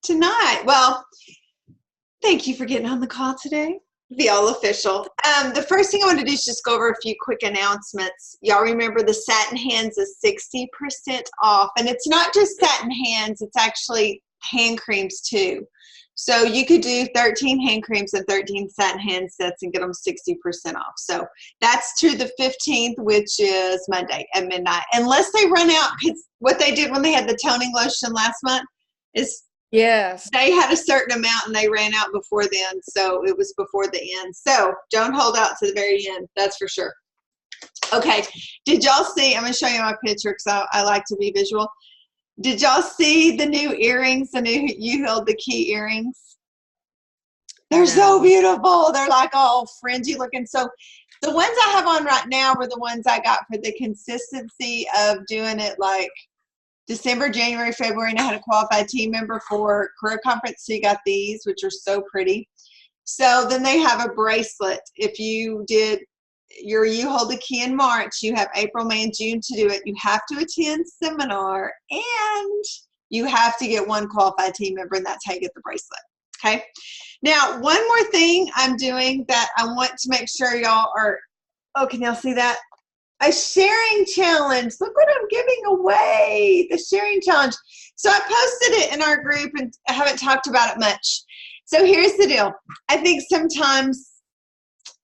tonight. Well, thank you for getting on the call today. Be all official. The first thing I want to do is just go over a few quick announcements. Y'all remember the Satin Hands is 60% off, and it's not just satin hands, it's actually hand creams too. So you could do 13 hand creams and 13 satin hand sets and get them 60% off. So that's to the 15th, which is Monday at midnight. Unless they run out, because what they did when they had the toning lotion last month is yes, they had a certain amount and they ran out before then. So it was before the end. So don't hold out to the very end. That's for sure. Okay. Did y'all see, I'm going to show you my picture because I like to be visual. Did y'all see the new earrings, the new You Held the Key earrings? They're so beautiful. They're like all fringy looking. So the ones I have on right now were the ones I got for the consistency of doing it like December, January, February, and I had a qualified team member for career conference. So you got these, which are so pretty. So then they have a bracelet. If you did You Hold the Key in March, you have April, May, and June to do it. You have to attend seminar and you have to get one qualified team member, and that's how you get the bracelet. Okay. Now, one more thing I'm doing that I want to make sure y'all are, oh, can y'all see that? A sharing challenge. Look what I'm giving away, the sharing challenge. So I posted it in our group and I haven't talked about it much. So here's the deal. I think sometimes,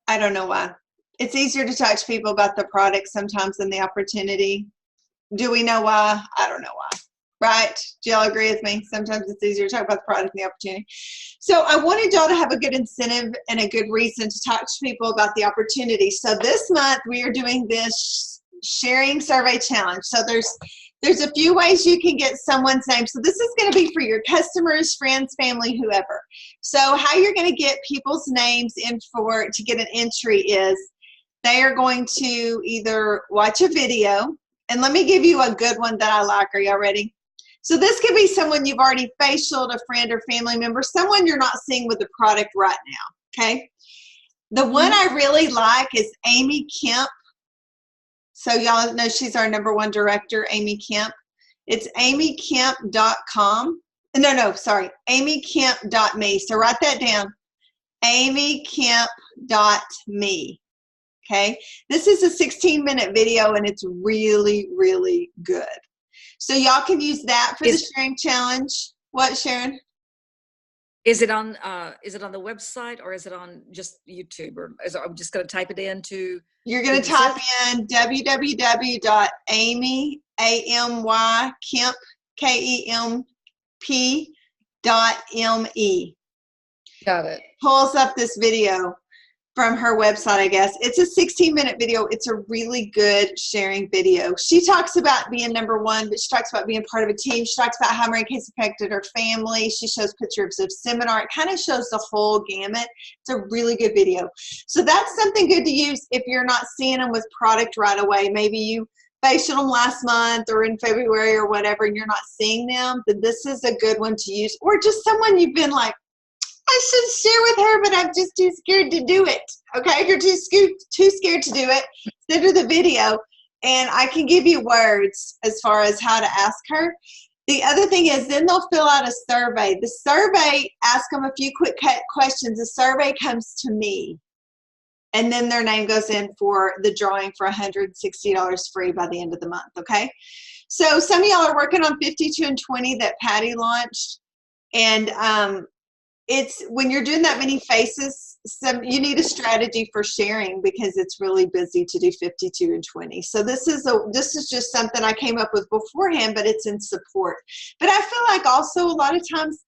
I don't know why, it's easier to talk to people about the product sometimes than the opportunity. Do we know why? I don't know why. Right? Do y'all agree with me? Sometimes it's easier to talk about the product than the opportunity. So I wanted y'all to have a good incentive and a good reason to talk to people about the opportunity. So this month we are doing this sharing survey challenge. So there's a few ways you can get someone's name. So this is going to be for your customers, friends, family, whoever. So how you're going to get people's names in to get an entry is they are going to either watch a video, and let me give you a good one that I like. Are y'all ready? So this could be someone you've already facialed, a friend or family member, someone you're not seeing with the product right now, okay? The one I really like is Amy Kemp. So y'all know she's our #1 director, Amy Kemp. It's amykemp.com. No, sorry, amykemp.me. So write that down, amykemp.me. Okay, this is a 16-minute video and it's really, really good. So y'all can use that for the sharing challenge. What, Sharon? Is it on the website or is it on just YouTube? Or I'm just going to type it into. You're going to type in www.amykemp.me. Got it. Pulls up this video from her website, I guess. It's a 16-minute video. It's a really good sharing video. She talks about being #1, but she talks about being part of a team. She talks about how Mary Kay's affected her family. She shows pictures of seminar. It kind of shows the whole gamut. It's a really good video. So that's something good to use if you're not seeing them with product right away. Maybe you facialed them last month or in February or whatever, and you're not seeing them, then this is a good one to use. Or just someone you've been like, I should share with her, but I'm just too scared to do it. Okay, if you're too scared to do it, send her the video, and I can give you words as far as how to ask her. The other thing is then they'll fill out a survey. The survey, ask them a few quick questions. The survey comes to me, and then their name goes in for the drawing for $160 free by the end of the month, okay? So some of y'all are working on 52 and 20 that Patty launched, and it's when you're doing that many faces, you need a strategy for sharing because it's really busy to do 52 and 20. So this is just something I came up with beforehand, but it's in support. But I feel like also a lot of times,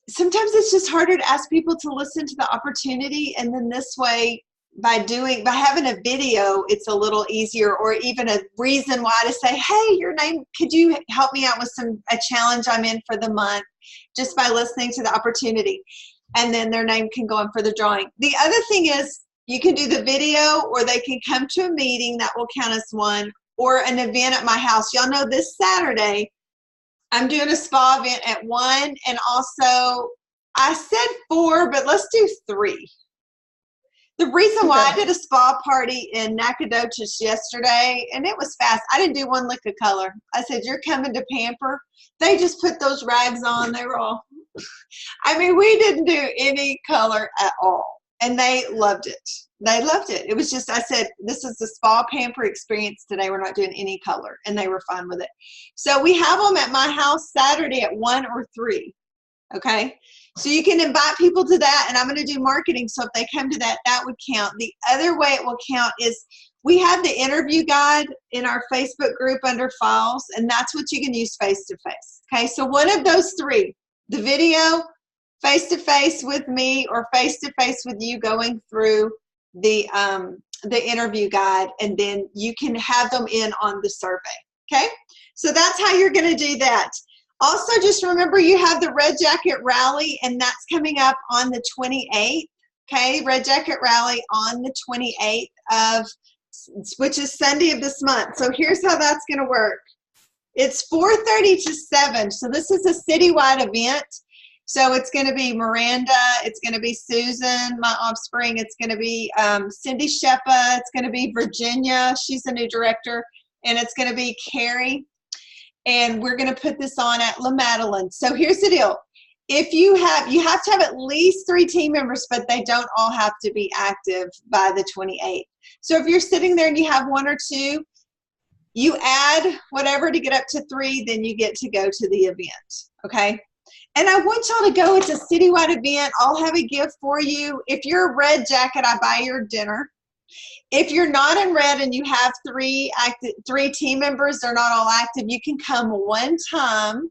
sometimes it's just harder to ask people to listen to the opportunity, and then this way, by having a video, it's a little easier, or even a reason why to say, hey, your name, could you help me out with a challenge I'm in for the month, just by listening to the opportunity, and then their name can go in for the drawing. The other thing is you can do the video, or they can come to a meeting that will count as one, or an event at my house. Y'all know this Saturday I'm doing a spa event at 1, and also I said 4, but let's do 3. The reason why I did a spa party in Nacogdoches yesterday, and it was fast. I didn't do one lick of color. I said, you're coming to pamper. They just put those rags on. They were all, I mean, we didn't do any color at all. And they loved it. They loved it. It was just, I said, this is the spa pamper experience today. We're not doing any color. And they were fine with it. So we have them at my house Saturday at 1 or 3. Okay. So you can invite people to that, and I'm going to do marketing. So if they come to that, that would count. The other way it will count is we have the interview guide in our Facebook group under files, and that's what you can use face-to-face. Okay, so one of those 3, the video, face-to-face with me, or face-to-face with you going through the interview guide, and then you can have them in on the survey. Okay, so that's how you're going to do that. Also, just remember you have the Red Jacket Rally, and that's coming up on the 28th. Okay, Red Jacket Rally on the 28th of, which is Sunday of this month. So here's how that's going to work. It's 4:30 to 7. So this is a citywide event. So it's going to be Miranda. It's going to be Susan, my offspring. It's going to be Cindy Shepa. It's going to be Virginia. She's the new director. And it's going to be Carrie. And we're going to put this on at La Madeleine. So here's the deal. If you have to have at least 3 team members, but they don't all have to be active by the 28th. So if you're sitting there and you have 1 or 2, you add whatever to get up to 3, then you get to go to the event, okay? And I want y'all to go. It's a citywide event. I'll have a gift for you. If you're a Red Jacket, I buy your dinner. If you're not in red and you have 3 team members, they're not all active, you can come one time,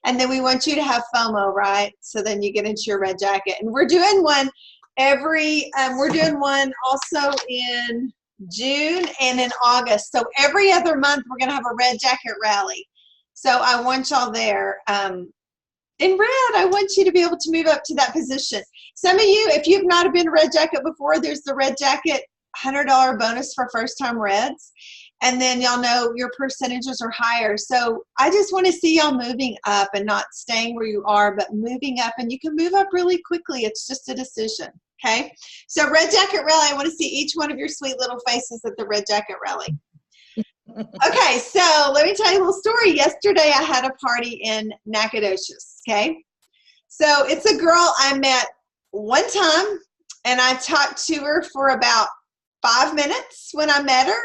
and then we want you to have FOMO, right? So then you get into your Red Jacket. And we're doing one we're doing one also in June and in August. So every other month we're going to have a Red Jacket Rally. So I want y'all there. In red, I want you to be able to move up to that position. Some of you, if you've not been a Red Jacket before, there's the Red Jacket $100 bonus for first-time Reds. And then y'all know your percentages are higher. So I just want to see y'all moving up and not staying where you are, but moving up. And you can move up really quickly. It's just a decision, okay? So Red Jacket Rally, I want to see each one of your sweet little faces at the Red Jacket Rally. Okay, so let me tell you a little story. Yesterday I had a party in Nacogdoches, okay? So it's a girl I met one time, and I talked to her for about 5 minutes when I met her.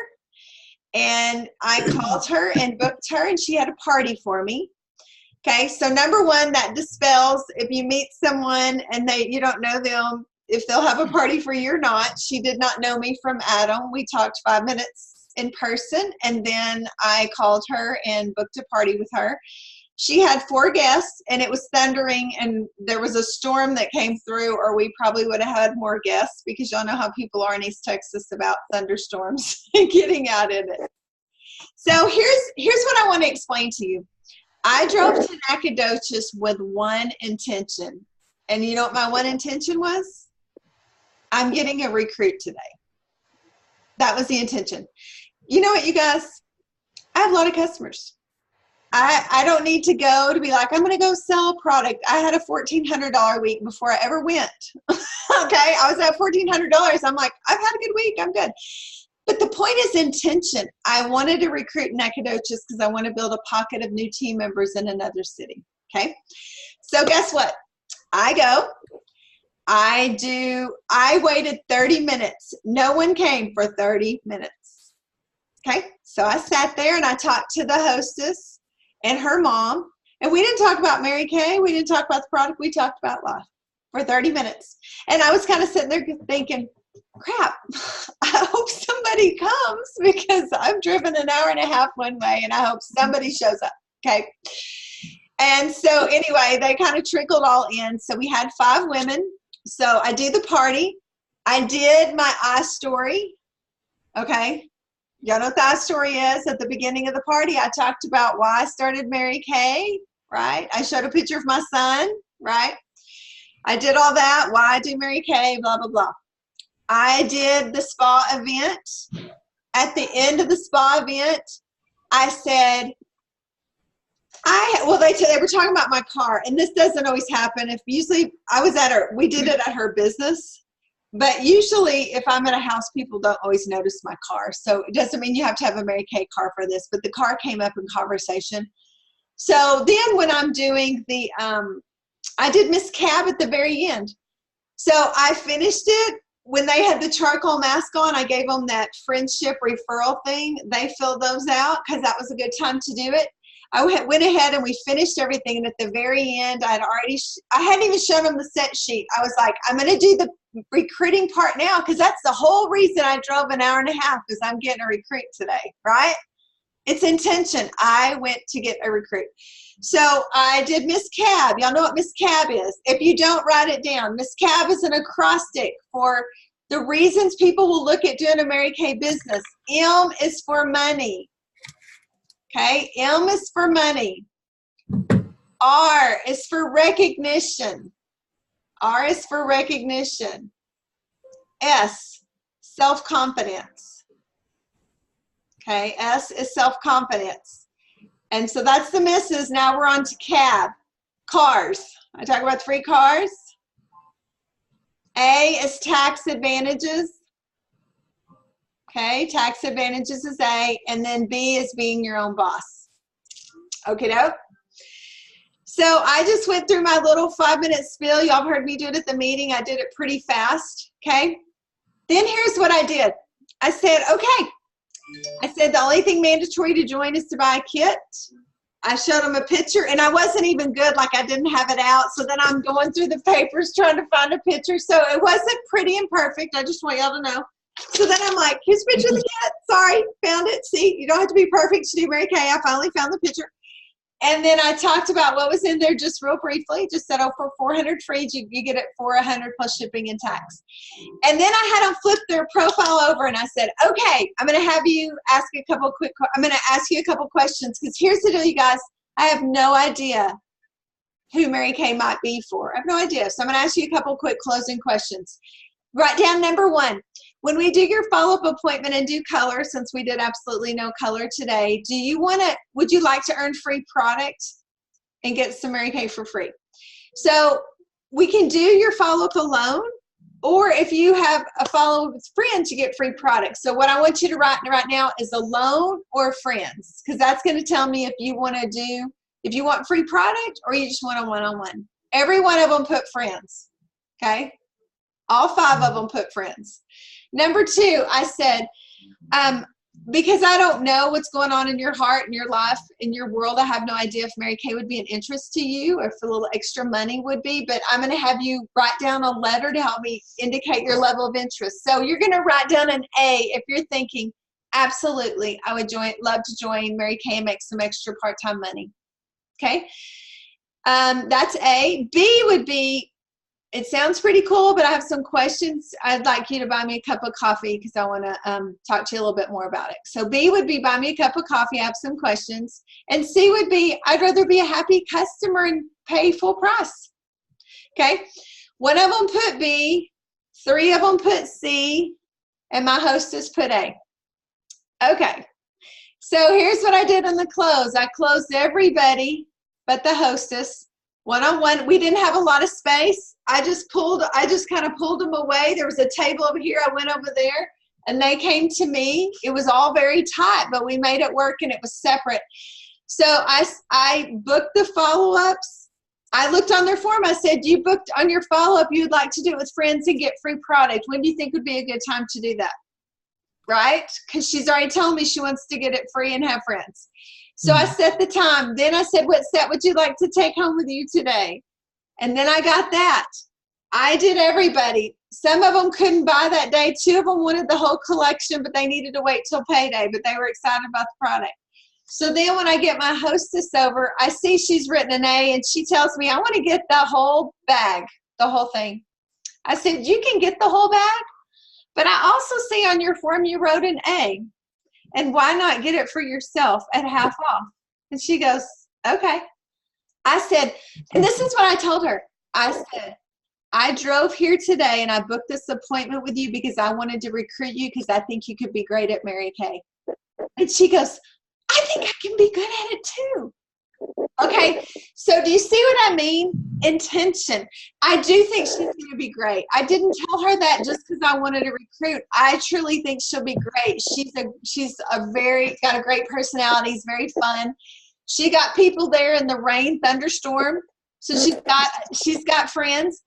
And I called her and booked her, and she had a party for me. Okay, so number 1, that dispels if you meet someone and you don't know them, if they'll have a party for you or not. She did not know me from Adam. We talked 5 minutes in person, and then I called her and booked a party with her. She had 4 guests, and it was thundering, and there was a storm that came through, or we probably would have had more guests, because y'all know how people are in East Texas about thunderstorms and getting out in it. So here's what I want to explain to you. I drove to Nacogdoches with one intention, and you know what my one intention was? I'm getting a recruit today. That was the intention. You know what, you guys? I have a lot of customers. I don't need to go to be like, I'm going to go sell a product. I had a $1,400 week before I ever went. Okay, I was at $1,400. I'm like, I've had a good week. I'm good. But the point is intention. I wanted to recruit Nacogdoches because I want to build a pocket of new team members in another city. Okay, so guess what? I go. I waited 30 minutes. No one came for 30 minutes. Okay, so I sat there and I talked to the hostess and her mom, and we didn't talk about Mary Kay. We didn't talk about the product. We talked about life for 30 minutes. And I was kind of sitting there thinking, crap, I hope somebody comes, because I've driven an hour and a half one way, and I hope somebody shows up, okay? And so anyway, they kind of trickled all in. So we had 5 women. So I do the party. I did my iStory, okay? Y'all know what the iStory is. At the beginning of the party, I talked about why I started Mary Kay, right? I showed a picture of my son, right? I did all that, why I do Mary Kay, blah, blah, blah. I did the spa event. At the end of the spa event, I said, they were talking about my car, and this doesn't always happen. If usually I was we did it at her business, But usually if I'm at a house, people don't always notice my car. So it doesn't mean you have to have a Mary Kay car for this, but the car came up in conversation. So then when I'm doing the, I did Miss Cab at the very end. So I finished it. When they had the charcoal mask on, I gave them that friendship referral thing. They filled those out because that was a good time to do it. I went ahead and we finished everything. And at the very end, I hadn't even shown them the set sheet. I was like, I'm going to do the recruiting part now because that's the whole reason I drove an hour and a half because I'm getting a recruit today, right? It's intention. I went to get a recruit. So I did Miss Cab. Y'all know what Miss Cab is. If you don't, write it down. Miss Cab is an acrostic for the reasons people will look at doing a Mary Kay business. M is for money. Okay, M is for money. R is for recognition. R is for recognition. S, self-confidence. Okay, S is self-confidence. And so that's the misses. Now we're on to cab. Cars. I talk about 3 cars. A is tax advantages. Okay, tax advantages is A, and then B is being your own boss. Okay, doke? So I just went through my little 5-minute spiel. Y'all heard me do it at the meeting. I did it pretty fast, okay? Then here's what I did. I said, okay. I said the only thing mandatory to join is to buy a kit. I showed them a picture, and I wasn't even good, like I didn't have it out. So then I'm going through the papers trying to find a picture. So it wasn't pretty and perfect. I just want y'all to know. So then I'm like, here's a picture of the kit. Sorry, found it. See, you don't have to be perfect to do Mary Kay. I finally found the picture. And then I talked about what was in there just real briefly. Just said, oh, for $400 free, you get it for $100 plus shipping and tax. And then I had them flip their profile over, and I said, okay, I'm going to have you ask a couple I'm going to ask you a couple questions, because here's the deal, you guys. I have no idea who Mary Kay might be for. I have no idea. So I'm going to ask you a couple quick closing questions. Write down number 1. When we do your follow-up appointment and do color, since we did absolutely no color today, would you like to earn free product and get some Mary Kay for free? So we can do your follow-up alone, or if you have a follow-up with friends, you get free product. So what I want you to write right now is alone or friends, because that's going to tell me if you want free product or you just want a one-on-one. Every one of them put friends, okay? All 5 of them put friends. Number 2, I said, because I don't know what's going on in your heart, in your life, in your world, I have no idea if Mary Kay would be an interest to you or if a little extra money would be, but I'm going to have you write down a letter to help me indicate your level of interest. So you're going to write down an A if you're thinking, absolutely, I would love to join Mary Kay and make some extra part-time money. Okay? That's A. B would be, it sounds pretty cool, but I have some questions. I'd like you to buy me a cup of coffee because I want to talk to you a little bit more about it. So B would be buy me a cup of coffee. I have some questions. And C would be I'd rather be a happy customer and pay full price. Okay. 1 of them put B, 3 of them put C, and my hostess put A. Okay. So here's what I did in the close. I closed everybody but the hostess. One-on-one, we didn't have a lot of space. I just kind of pulled them away. There was a table over here. I went over there, and they came to me. It was all very tight, but we made it work, and it was separate. So I booked the follow-ups. I looked on their form. I said, you booked on your follow-up. You'd like to do it with friends and get free product. When do you think would be a good time to do that? Right? Because she's already told me she wants to get it free and have friends. So I set the time. Then I said, what set would you like to take home with you today? And then I got that. I did everybody. Some of them couldn't buy that day. 2 of them wanted the whole collection, but they needed to wait till payday, but they were excited about the product. So then when I get my hostess over, I see she's written an A, and she tells me, I want to get the whole bag, the whole thing. I said, you can get the whole bag, but I also see on your form you wrote an A. And why not get it for yourself at half off? And she goes, okay. I said, and this is what I told her. I said, I drove here today and I booked this appointment with you because I wanted to recruit you because I think you could be great at Mary Kay. And she goes, I think I can be good at it too. Okay, so do you see what I mean? intention. I do think she's going to be great. I didn't tell her that just because I wanted to recruit. I truly think she'll be great. She's got a great personality. She's very fun. She got people there in the rain, thunderstorm. So she's got friends.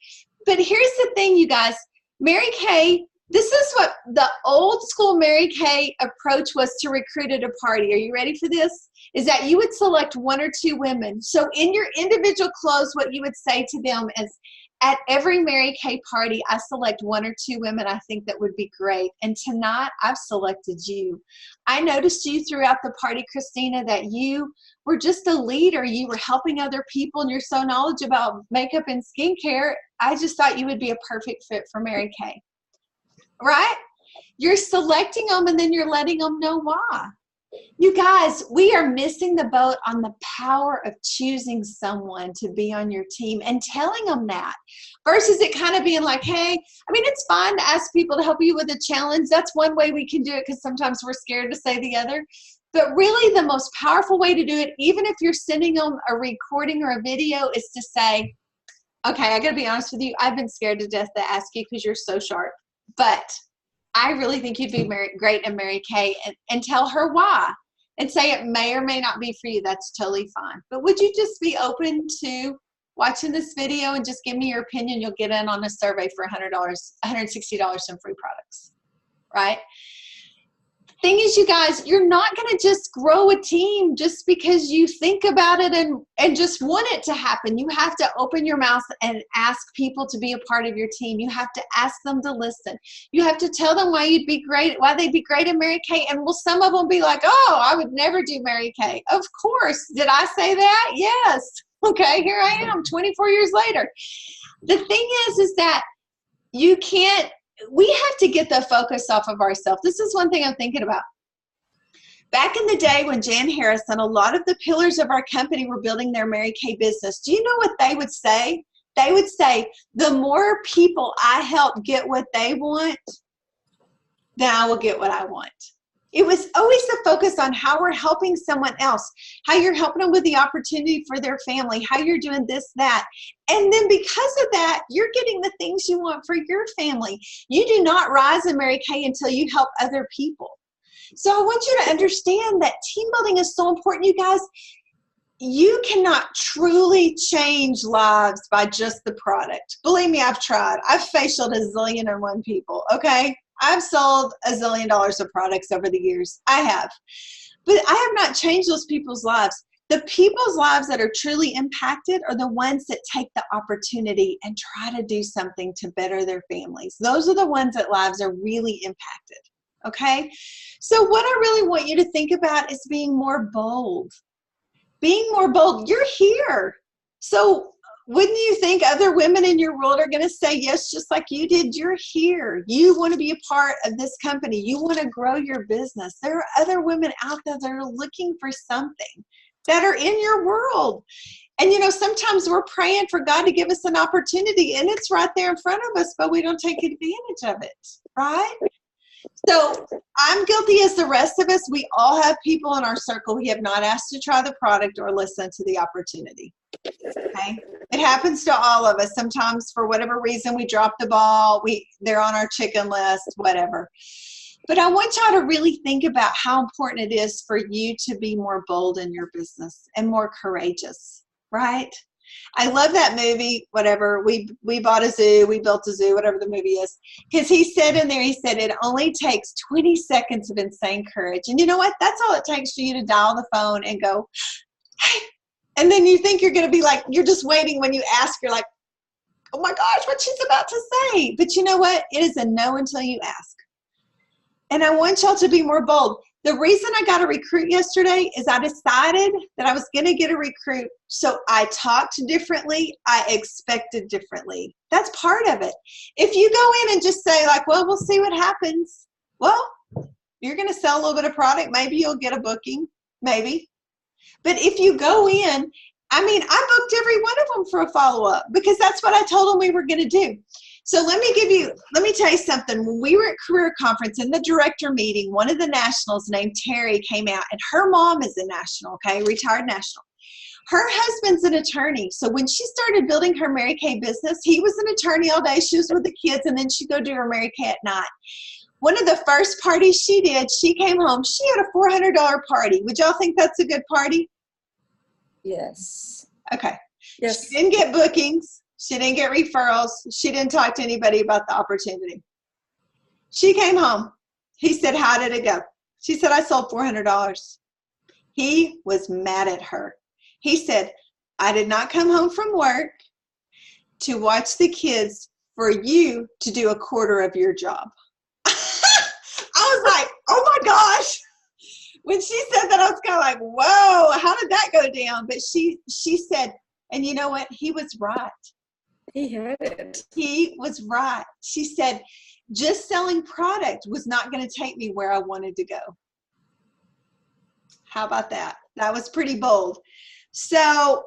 But here's the thing, you guys. Mary Kay, this is what the old school Mary Kay approach was to recruit at a party. Are you ready for this? Is that you would select 1 or 2 women. So in your individual close, what you would say to them is, at every Mary Kay party, I select 1 or 2 women I think that would be great. And tonight, I've selected you. I noticed you throughout the party, Christina, that you were just a leader. You were helping other people, and you're so knowledgeable about makeup and skincare. I just thought you would be a perfect fit for Mary Kay. Right? You're selecting them, and then you're letting them know why. You guys, we are missing the boat on the power of choosing someone to be on your team and telling them that, versus it kind of being like, hey, I mean, it's fine to ask people to help you with a challenge. That's one way we can do it, because sometimes we're scared to say the other. But really the most powerful way to do it, even if you're sending them a recording or a video, is to say, okay, I got to be honest with you. I've been scared to death to ask you because you're so sharp. But I really think you'd be great in Mary Kay, and tell her why. And say it may or may not be for you. That's totally fine. But would you just be open to watching this video and just give me your opinion? You'll get in on a survey for $160 in free products, right? Thing is, you guys, you're not going to just grow a team just because you think about it and just want it to happen. You have to open your mouth and ask people to be a part of your team. You have to ask them to listen. You have to tell them why they'd be great in Mary Kay. And will some of them be like, oh, I would never do Mary Kay? Of course. Did I say that? Yes. Okay, here I am 24 years later. The thing is that we have to get the focus off of ourselves. This is one thing I'm thinking about. Back in the day when Jan Harrison, a lot of the pillars of our company were building their Mary Kay business. Do you know what they would say? They would say, the more people I help get what they want, then I will get what I want. It was always the focus on how we're helping someone else, how you're helping them with the opportunity for their family, how you're doing this, that. And then because of that, you're getting the things you want for your family. You do not rise in Mary Kay until you help other people. So I want you to understand that team building is so important, you guys. You cannot truly change lives by just the product. Believe me, I've tried. I've facialed a zillion and one people, okay? I've sold $1 zillion of products over the years. I have. But I have not changed those people's lives. The people's lives that are truly impacted are the ones that take the opportunity and try to do something to better their families. Those are the ones that lives are really impacted, okay? So what I really want you to think about is being more bold. Being more bold. You're here. So wouldn't you think other women in your world are going to say yes, just like you did? You're here. You want to be a part of this company. You want to grow your business. There are other women out there that are looking for something, that are in your world. And, you know, sometimes we're praying for God to give us an opportunity, and it's right there in front of us, but we don't take advantage of it, right? So I'm guilty as the rest of us. We all have people in our circle we have not asked to try the product or listen to the opportunity. Okay, it happens to all of us. Sometimes for whatever reason we drop the ball, they're on our chicken list, whatever. But I want y'all to really think about how important it is for you to be more bold in your business and more courageous, right? I love that movie, whatever. We bought a zoo, we built a zoo, whatever the movie is. Because he said in there, he said, it only takes 20 seconds of insane courage. And you know what? That's all it takes for you to dial the phone and go, hey. And then you think you're going to be like, you're just waiting when you ask, you're like, oh my gosh, what she's about to say. But you know what? It is a no until you ask. And I want y'all to be more bold. The reason I got a recruit yesterday is I decided that I was going to get a recruit. So I talked differently. I expected differently. That's part of it. If you go in and just say like, well, we'll see what happens. Well, you're going to sell a little bit of product. Maybe you'll get a booking. Maybe. But if you go in, I mean, I booked every one of them for a follow-up because that's what I told them we were going to do. So let me tell you something. When we were at Career Conference in the director meeting, one of the nationals named Terry came out, and her mom is a national, okay, retired national. Her husband's an attorney. So when she started building her Mary Kay business, he was an attorney all day. She was with the kids, and then she'd go do her Mary Kay at night. One of the first parties she did, she came home. She had a $400 party. Would y'all think that's a good party? Yes. Okay. Yes. She didn't get bookings. She didn't get referrals. She didn't talk to anybody about the opportunity. She came home. He said, how did it go? She said, I sold $400. He was mad at her. He said, I did not come home from work to watch the kids for you to do a quarter of your job. I was like, oh my gosh. When she said that, I was kind of like, whoa, how did that go down? But she said, and you know what? He was right. He had it. He was right. She said, just selling product was not going to take me where I wanted to go. How about that? That was pretty bold. So,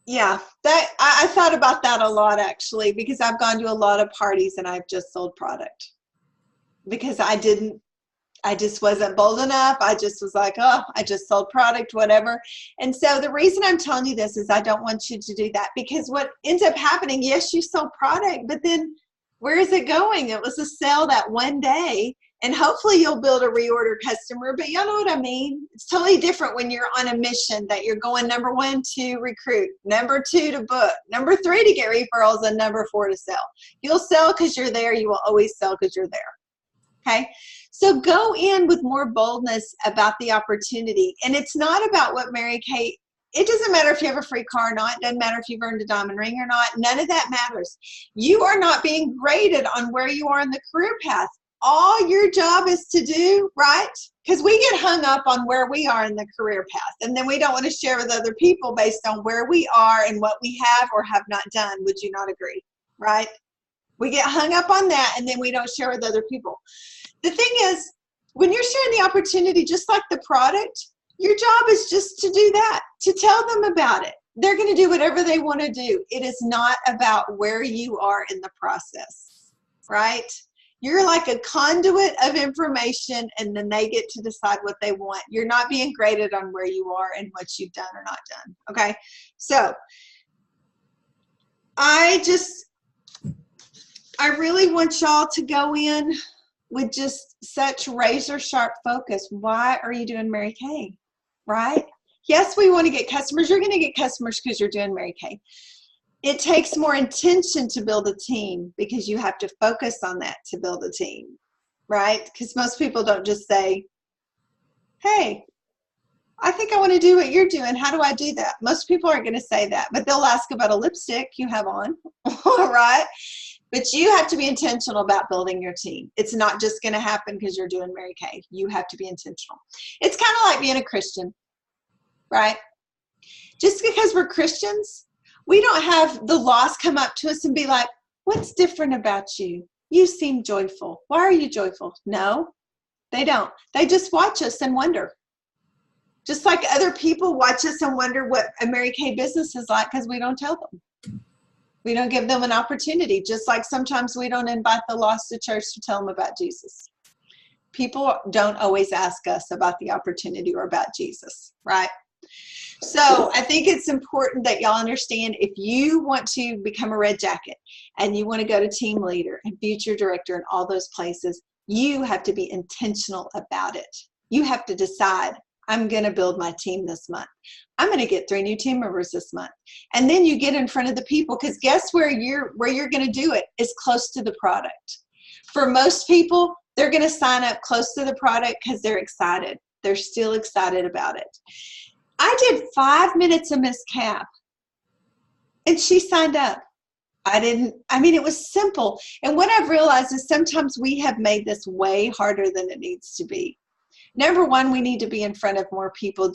yeah, that I thought about that a lot, actually, because I've gone to a lot of parties and I've just sold product because I just wasn't bold enough. I just was like, oh, I just sold product, whatever. And so the reason I'm telling you this is I don't want you to do that, because what ends up happening, yes, you sold product, but then where is it going? It was a sale that one day, and hopefully you'll build a reorder customer, but y'all know what I mean? It's totally different when you're on a mission that you're going, number 1, to recruit, number 2, to book, number 3, to get referrals, and number 4, to sell. You'll sell because you're there. You will always sell because you're there. Okay? So go in with more boldness about the opportunity. And it's not about what Mary Kay, it doesn't matter if you have a free car or not. It doesn't matter if you've earned a diamond ring or not. None of that matters. You are not being graded on where you are in the career path. All your job is to do, right? Because we get hung up on where we are in the career path, and then we don't want to share with other people based on where we are and what we have or have not done. Would you not agree, right? We get hung up on that, and then we don't share with other people. The thing is, when you're sharing the opportunity, just like the product, your job is just to do that, to tell them about it. They're going to do whatever they want to do. It is not about where you are in the process, right? You're like a conduit of information, and then they get to decide what they want. You're not being graded on where you are and what you've done or not done, okay? So I really want y'all to go in with just such razor sharp focus. Why are you doing Mary Kay, right? Yes, we want to get customers. You're going to get customers because you're doing Mary Kay. It takes more intention to build a team because you have to focus on that to build a team, right? Because most people don't just say, hey, I think I want to do what you're doing. How do I do that? Most people aren't going to say that, but they'll ask about a lipstick you have on, right? But you have to be intentional about building your team. It's not just going to happen because you're doing Mary Kay. You have to be intentional. It's kind of like being a Christian, right? Just because we're Christians, we don't have the lost come up to us and be like, what's different about you? You seem joyful. Why are you joyful? No, they don't. They just watch us and wonder. Just like other people watch us and wonder what a Mary Kay business is like because we don't tell them. We don't give them an opportunity, just like sometimes we don't invite the lost to church to tell them about Jesus. People don't always ask us about the opportunity or about Jesus, right? So I think it's important that y'all understand, if you want to become a red jacket and you want to go to team leader and future director and all those places, you have to be intentional about it. You have to decide, I'm going to build my team this month. I'm going to get 3 new team members this month. And then you get in front of the people, because guess where you're going to do it is close to the product. For most people, they're going to sign up close to the product because they're excited. They're still excited about it. I did 5 minutes of Miss Cap, and she signed up. It was simple. And what I've realized is sometimes we have made this way harder than it needs to be. Number one, we need to be in front of more people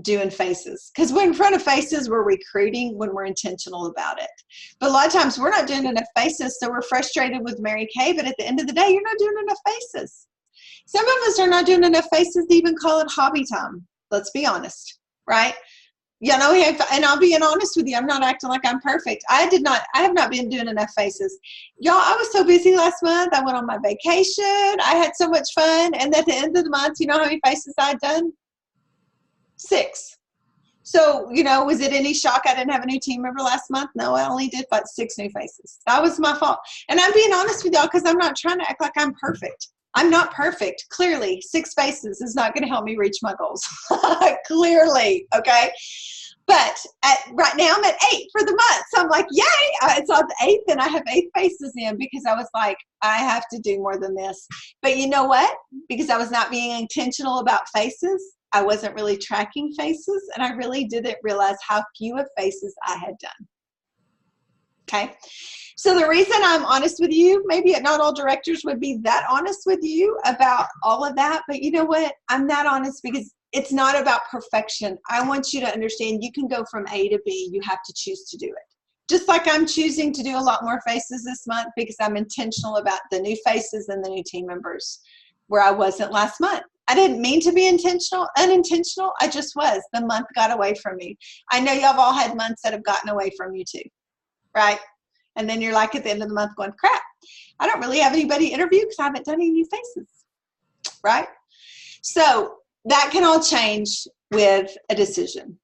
doing faces. Because when in front of faces, we're recruiting when we're intentional about it. But a lot of times we're not doing enough faces, so we're frustrated with Mary Kay, but at the end of the day, you're not doing enough faces. Some of us are not doing enough faces to even call it hobby time. Let's be honest, right? And I'll be honest with you, I'm not acting like I'm perfect. I have not been doing enough faces. Y'all, I was so busy last month. I went on my vacation. I had so much fun. And at the end of the month, you know how many faces I'd done? 6. So, you know, was it any shock I didn't have a new team member last month? No, I only did about 6 new faces. That was my fault. And I'm being honest with y'all because I'm not trying to act like I'm perfect. I'm not perfect. Clearly, 6 faces is not going to help me reach my goals. Clearly, okay? But right now I'm at 8 for the month. So I'm like, yay, it's on the 8th and I have 8 faces in because I was like, I have to do more than this. But you know what? Because I was not being intentional about faces, I wasn't really tracking faces, and I really didn't realize how few of faces I had done. Okay? So the reason I'm honest with you, maybe not all directors would be that honest with you about all of that, but you know what? I'm that honest because it's not about perfection. I want you to understand you can go from A to B. You have to choose to do it. Just like I'm choosing to do a lot more faces this month because I'm intentional about the new faces and the new team members where I wasn't last month. I didn't mean to be unintentional. I just was. The month got away from me. I know y'all have all had months that have gotten away from you too, right? And then you're like at the end of the month going, crap, I don't really have anybody to interview because I haven't done any new faces, right? So that can all change with a decision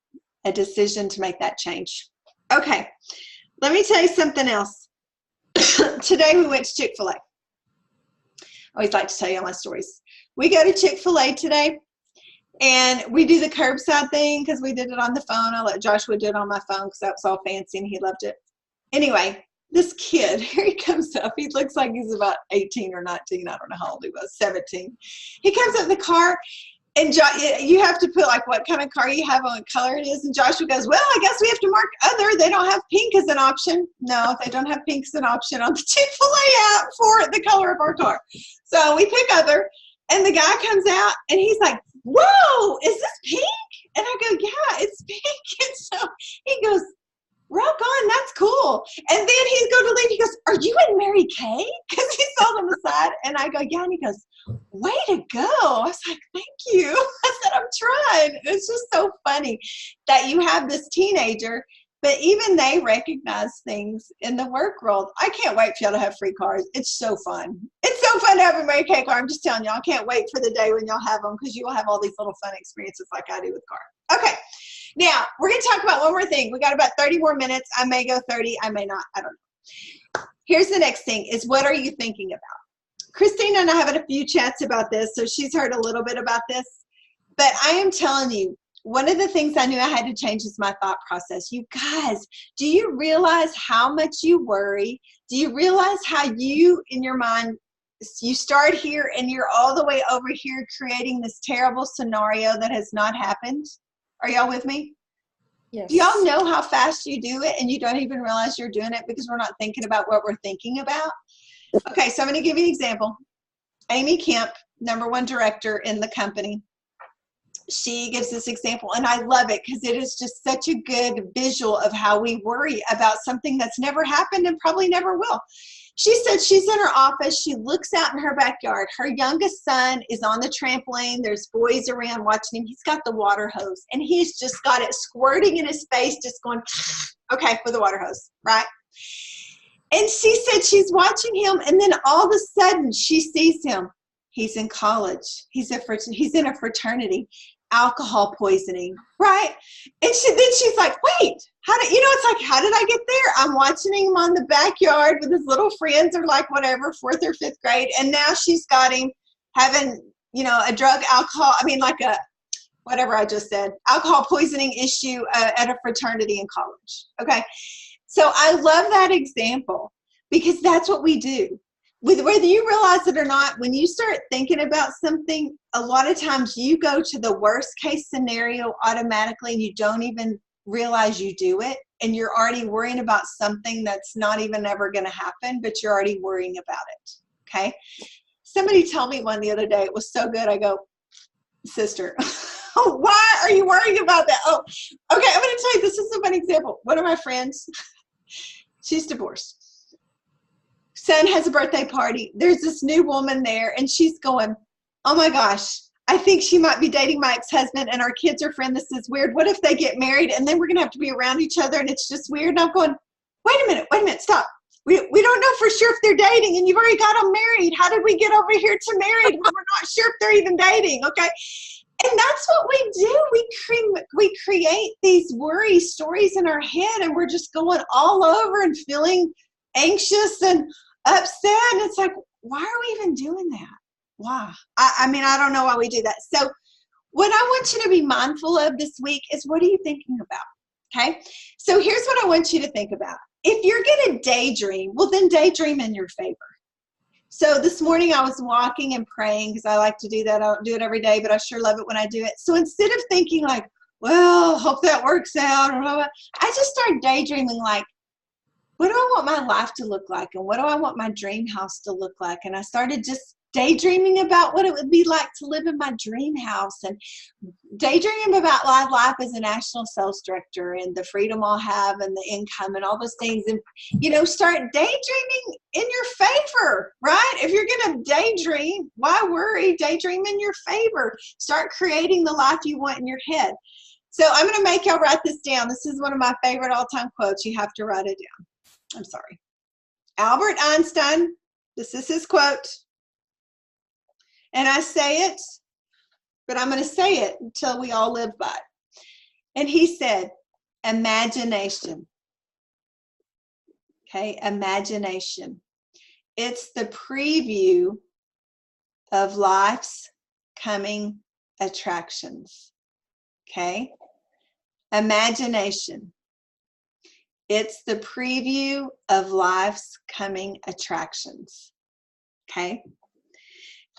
to make that change. Okay, let me tell you something else. Today we went to Chick-fil-A. I always like to tell you all my stories. We go to Chick-fil-A today, and we do the curbside thing because we did it on the phone. I let Joshua do it on my phone because that was all fancy and he loved it. Anyway, this kid, here he comes up. He looks like he's about 18 or 19. I don't know how old he was, 17. He comes up in the car, and you have to put like what kind of car you have on, what color it is. And Joshua goes, well, I guess we have to mark other. They don't have pink as an option. No, they don't have pink as an option on the Chick-fil-A app for the color of our car. So we pick other. And the guy comes out and he's like, whoa, is this pink? And I go, yeah, it's pink. And so he goes, rock on, that's cool. And then he's going to leave. He goes, are you and Mary Kay? Because he saw them aside. And I go, yeah. And he goes, way to go. I was like, thank you. I said, I'm trying. It's just so funny that you have this teenager, but even they recognize things in the work world. I can't wait for y'all to have free cars. It's so fun. It's so fun to have a Mary Kay car. I'm just telling y'all, I can't wait for the day when y'all have them because you will have all these little fun experiences like I do with car. Okay. Now, we're going to talk about one more thing. We got about 30 more minutes. I may go 30. I may not. I don't know. Here's the next thing is what are you thinking about? Christina and I have had a few chats about this, so she's heard a little bit about this. But I am telling you, one of the things I knew I had to change is my thought process. You guys, do you realize how much you worry? Do you realize how you, in your mind, you start here and you're all the way over here creating this terrible scenario that has not happened? Are y'all with me? Yes. Do y'all know how fast you do it and you don't even realize you're doing it because we're not thinking about what we're thinking about? Okay, so I'm going to give you an example. Amy Kemp, #1 director in the company, she gives this example, and I love it because it is just such a good visual of how we worry about something that's never happened and probably never will. She said she's in her office. She looks out in her backyard. Her youngest son is on the trampoline. There's boys around watching him. He's got the water hose, and he's just got it squirting in his face, just going, okay, with the water hose, right? And she said she's watching him, and then all of a sudden she sees him. He's in college. He's in a fraternity. Alcohol poisoning, right? And then she's like, wait, it's like, how did I get there? I'm watching him on the backyard with his little friends or like whatever, 4th or 5th grade. And now she's got him having, a drug, alcohol, whatever I just said, alcohol poisoning issue at a fraternity in college. Okay. So I love that example because that's what we do. Whether you realize it or not, when you start thinking about something, a lot of times you go to the worst case scenario automatically and you don't even realize you do it. And you're already worrying about something that's not even ever going to happen, but you're already worrying about it. Okay. Somebody told me one the other day, it was so good. I go, sister, why are you worrying about that? Oh, okay. I'm going to tell you, this is a fun example. One of my friends, she's divorced. Son has a birthday party. There's this new woman there, and she's going, oh my gosh, I think she might be dating my ex-husband, and our kids are friends. This is weird. What if they get married, and then we're going to have to be around each other, and it's just weird? And I'm going, wait a minute, stop. We don't know for sure if they're dating, and you've already got them married. How did we get over here to married when we're not sure if they're even dating, okay? And that's what we do. We create these worry stories in our head, and we're just going all over and feeling anxious and upset. And it's like, why are we even doing that? Why? I mean, I don't know why we do that. So what I want you to be mindful of this week is, what are you thinking about? Okay. So here's what I want you to think about. If you're going to daydream, well, then daydream in your favor. So this morning I was walking and praying, because I like to do that. I don't do it every day, but I sure love it when I do it. So instead of thinking like, well, hope that works out, or blah, blah, I just started daydreaming like, what do I want my life to look like? And what do I want my dream house to look like? And I started just daydreaming about what it would be like to live in my dream house, and daydreaming about life as a national sales director, and the freedom I'll have, and the income, and all those things. And, start daydreaming in your favor, right? If you're going to daydream, why worry? Daydream in your favor. Start creating the life you want in your head. So I'm going to make y'all write this down. This is one of my favorite all-time quotes. You have to write it down. I'm sorry. Albert Einstein, this is his quote. And I say it, but I'm going to say it until we all live by it. And he said, imagination. Okay, imagination. It's the preview of life's coming attractions. Okay, imagination. It's the preview of life's coming attractions. Okay.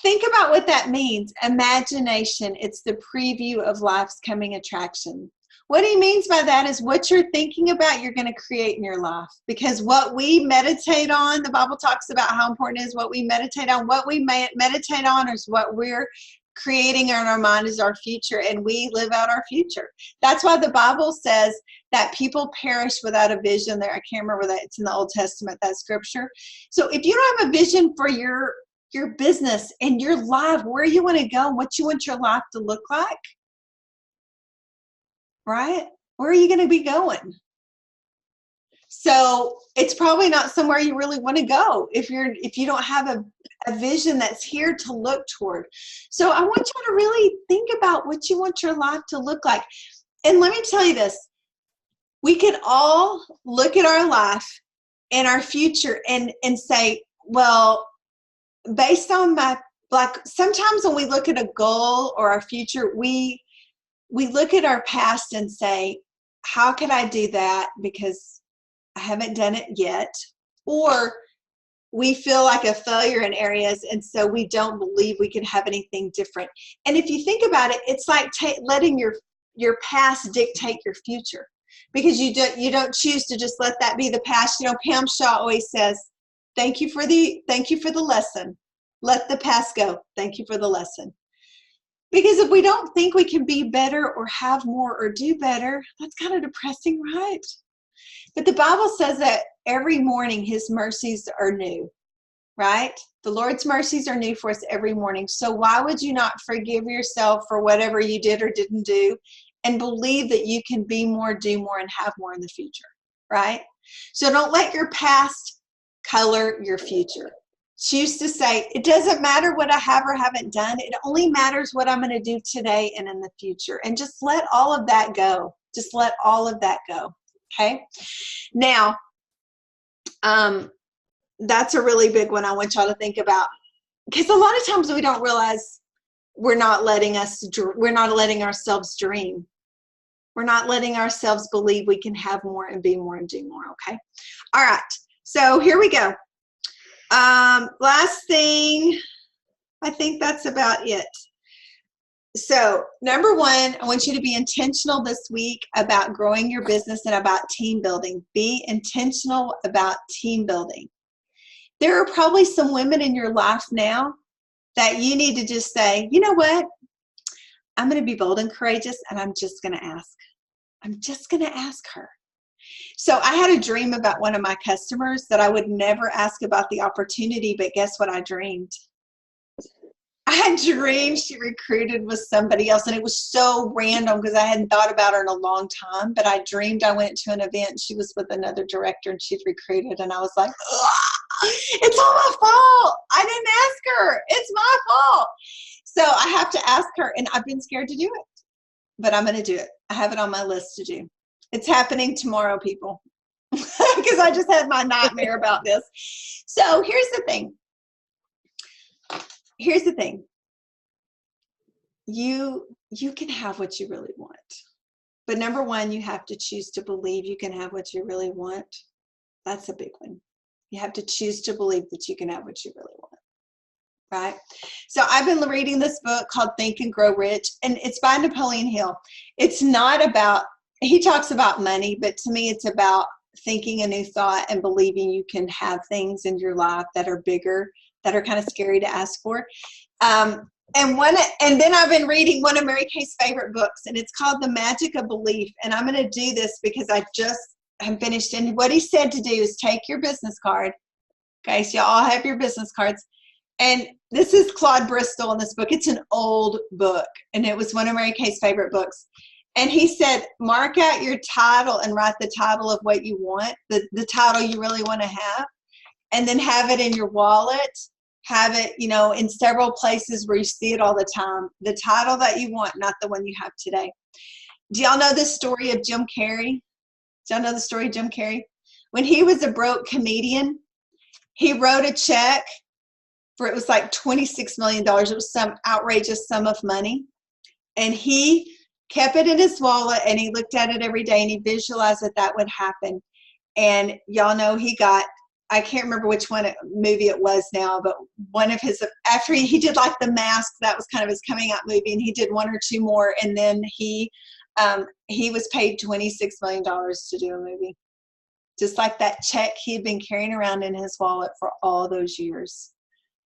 Think about what that means. Imagination, it's the preview of life's coming attraction. What he means by that is what you're thinking about, you're going to create in your life. Because what we meditate on, the Bible talks about how important it is what we meditate on. What we meditate on is what we're creating in our mind is our future, and we live out our future. That's why the Bible says that people perish without a vision. There, I can't remember that. It's in the Old Testament, that scripture. So if you don't have a vision for your business and your life, where you want to go, and what you want your life to look like, right? Where are you going to be going? So it's probably not somewhere you really want to go if you don't have a vision that's here to look toward. So I want you to really think about what you want your life to look like. And let me tell you this, we could all look at our life and our future and say, well, based on sometimes when we look at a goal or our future, we look at our past and say, how could I do that? Because I haven't done it yet. Or we feel like a failure in areas, and so we don't believe we can have anything different. And if you think about it, it's like letting your past dictate your future, because you don't choose to just let that be the past. Pam Shaw always says, thank you for the lesson. Let the past go. Thank you for the lesson. Because if we don't think we can be better or have more or do better, that's kind of depressing, right? But the Bible says that every morning his mercies are new, right? The Lord's mercies are new for us every morning. So why would you not forgive yourself for whatever you did or didn't do, and believe that you can be more, do more, and have more in the future, right? So don't let your past color your future. Choose to say, it doesn't matter what I have or haven't done. It only matters what I'm going to do today and in the future. And just let all of that go. Just let all of that go. Okay. Now, that's a really big one I want y'all to think about, because a lot of times we don't realize we're not letting ourselves dream. We're not letting ourselves believe we can have more and be more and do more. Okay. All right. So here we go. Last thing, I think that's about it. So number one, I want you to be intentional this week about growing your business and about team building. Be intentional about team building. There are probably some women in your life now that you need to just say, you know what? I'm going to be bold and courageous, and I'm just going to ask. I'm just going to ask her. So I had a dream about one of my customers that I would never ask about the opportunity, but guess what I dreamed? I dreamed she recruited with somebody else, and it was so random because I hadn't thought about her in a long time, but I dreamed I went to an event, she was with another director, and she'd recruited, and I was like, it's all my fault. I didn't ask her. It's my fault. So I have to ask her, and I've been scared to do it, but I'm going to do it. I have it on my list to do. It's happening tomorrow, people, because I just had my nightmare about this. So here's the thing. Here's the thing. You can have what you really want. But number one, you have to choose to believe you can have what you really want. That's a big one. You have to choose to believe that you can have what you really want. Right? So I've been reading this book called Think and Grow Rich, and it's by Napoleon Hill. It's not about, he talks about money, but to me it's about thinking a new thought and believing you can have things in your life that are bigger, that are kind of scary to ask for. And then I've been reading one of Mary Kay's favorite books, and it's called The Magic of Belief. And I'm going to do this because I just am finished. And what he said to do is take your business card. Okay, so you all have your business cards. And this is Claude Bristol in this book. It's an old book, and it was one of Mary Kay's favorite books. And he said, mark out your title and write the title of what you want, the title you really want to have, and then have it in your wallet. Have it, in several places where you see it all the time. The title that you want, not the one you have today. Do y'all know the story of Jim Carrey? Do y'all know the story of Jim Carrey? When he was a broke comedian, he wrote a check for, it was like $26 million. It was some outrageous sum of money. And he kept it in his wallet, and he looked at it every day, and he visualized that would happen. And y'all know he got, I can't remember which movie it was now, but one of his, after he did like The Mask, that was kind of his coming out movie, and he did one or two more, and then he was paid $26 million to do a movie. Just like that check he had been carrying around in his wallet for all those years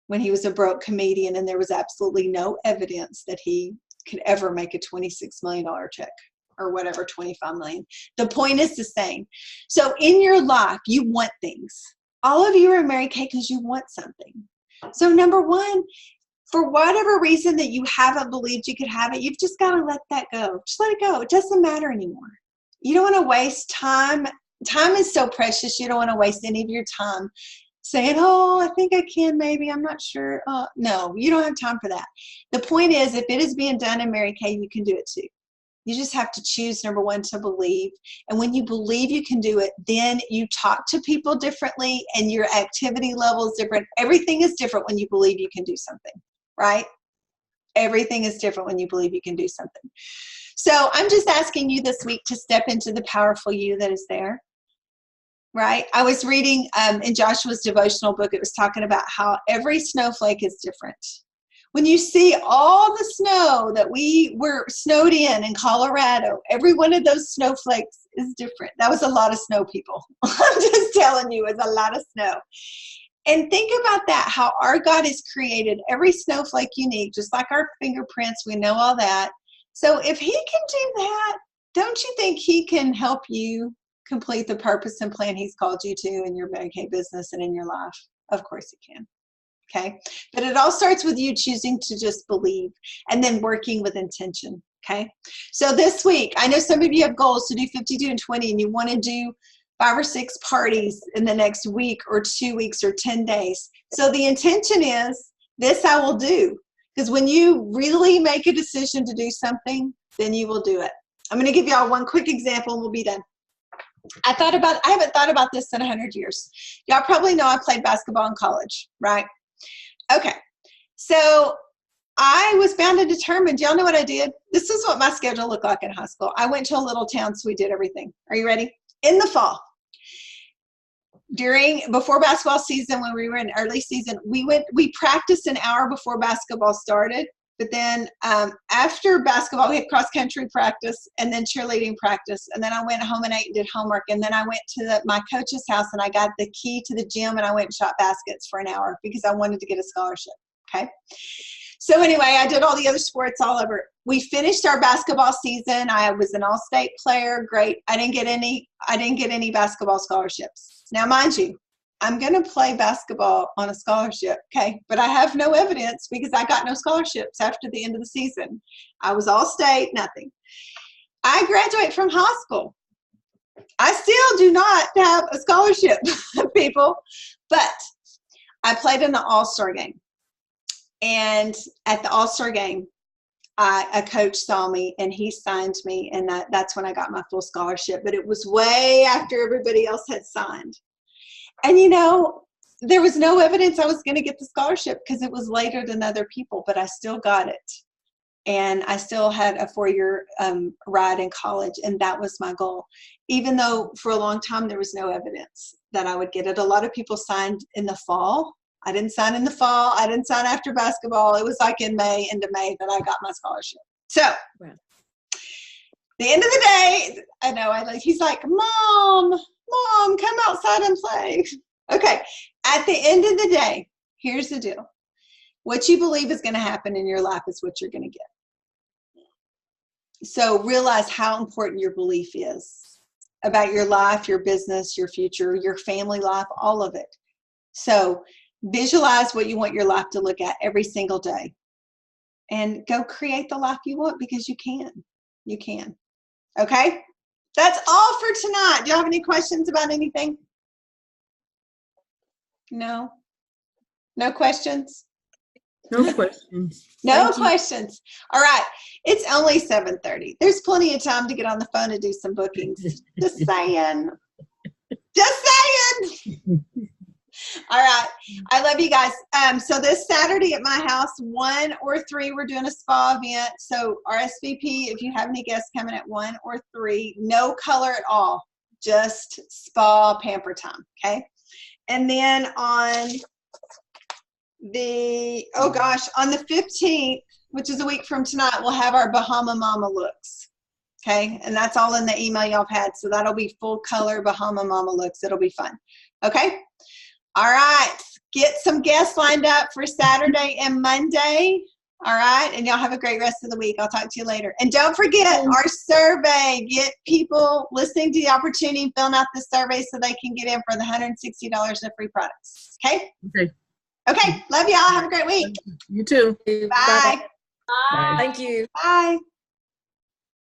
when he was a broke comedian, and there was absolutely no evidence that he could ever make a $26 million check. Or whatever, 25 million. The point is the same. So in your life, you want things. All of you are Mary Kay because you want something. So number one, for whatever reason that you haven't believed you could have it, you've just got to let that go. Just let it go. It doesn't matter anymore. You don't want to waste time. Time is so precious. You don't want to waste any of your time saying, oh, I think I can, maybe, I'm not sure. No, you don't have time for that. The point is, if it is being done in Mary Kay, you can do it too. You just have to choose, number one, to believe. And when you believe you can do it, then you talk to people differently, and your activity level is different. Everything is different when you believe you can do something, right? Everything is different when you believe you can do something. So I'm just asking you this week to step into the powerful you that is there, right? I was reading in Joshua's devotional book, it was talking about how every snowflake is different. When you see all the snow that we were snowed in Colorado, every one of those snowflakes is different. That was a lot of snow, people. I'm just telling you, it's a lot of snow. And think about that, how our God has created every snowflake unique, just like our fingerprints. We know all that. So if he can do that, don't you think he can help you complete the purpose and plan he's called you to in your Mary Kay business and in your life? Of course he can. Okay, but it all starts with you choosing to just believe and then working with intention. Okay, so this week, I know some of you have goals to do 52 and 20, and you want to do 5 or 6 parties in the next week or 2 weeks or 10 days. So the intention is, this I will do. Because when you really make a decision to do something, then you will do it. I'm going to give y'all one quick example and we'll be done. I haven't thought about this in 100 years. Y'all probably know I played basketball in college, right? Okay, so I was bound and determined. Y'all know what I did? This is what my schedule looked like in high school. I went to a little town, so we did everything. Are you ready? In the fall, before basketball season, when we were in early season, we practiced an hour before basketball started. But then after basketball, we had cross-country practice and then cheerleading practice. And then I went home and ate and did homework. And then I went to my coach's house and I got the key to the gym and I went and shot baskets for an hour because I wanted to get a scholarship, okay? So anyway, I did all the other sports all over. We finished our basketball season. I was an all-state player, great. I didn't get any basketball scholarships. Now, mind you, I'm going to play basketball on a scholarship, okay? But I have no evidence because I got no scholarships after the end of the season. I was all state, nothing. I graduate from high school. I still do not have a scholarship, people, but I played in the all-star game. And at the All-Star game, a coach saw me and he signed me, and that's when I got my full scholarship. But it was way after everybody else had signed. And there was no evidence I was going to get the scholarship because it was later than other people, but I still got it. And I still had a 4-year ride in college, and that was my goal. Even though for a long time there was no evidence that I would get it. A lot of people signed in the fall. I didn't sign in the fall. I didn't sign after basketball. It was like in May, into May, that I got my scholarship. So, the end of the day, I know, he's like, Mom, come outside and play. Okay, at the end of the day, here's the deal. What you believe is going to happen in your life is what you're going to get. So realize how important your belief is about your life, your business, your future, your family life, all of it. So visualize what you want your life to look at every single day, and go create the life you want, because you can. You can. Okay? That's all for tonight. Do you have any questions about anything? No? No questions? No questions. No questions. All right. It's only 7:30. There's plenty of time to get on the phone and do some bookings. Just saying. Just saying. All right. I love you guys. So this Saturday at my house, 1 or 3, we're doing a spa event. So RSVP if you have any guests coming at 1 or 3. No color at all. Just spa pamper time. Okay. And then on the 15th, which is a week from tonight, we'll have our Bahama Mama looks. Okay. And that's all in the email y'all have had. So that'll be full color Bahama Mama looks. It'll be fun. Okay. All right. Get some guests lined up for Saturday and Monday. All right. And y'all have a great rest of the week. I'll talk to you later. And don't forget our survey. Get people listening to the opportunity, filling out the survey so they can get in for the $160 of free products. Okay. Okay. Love y'all. Have a great week. You too. Bye. Bye. Thank you. Bye.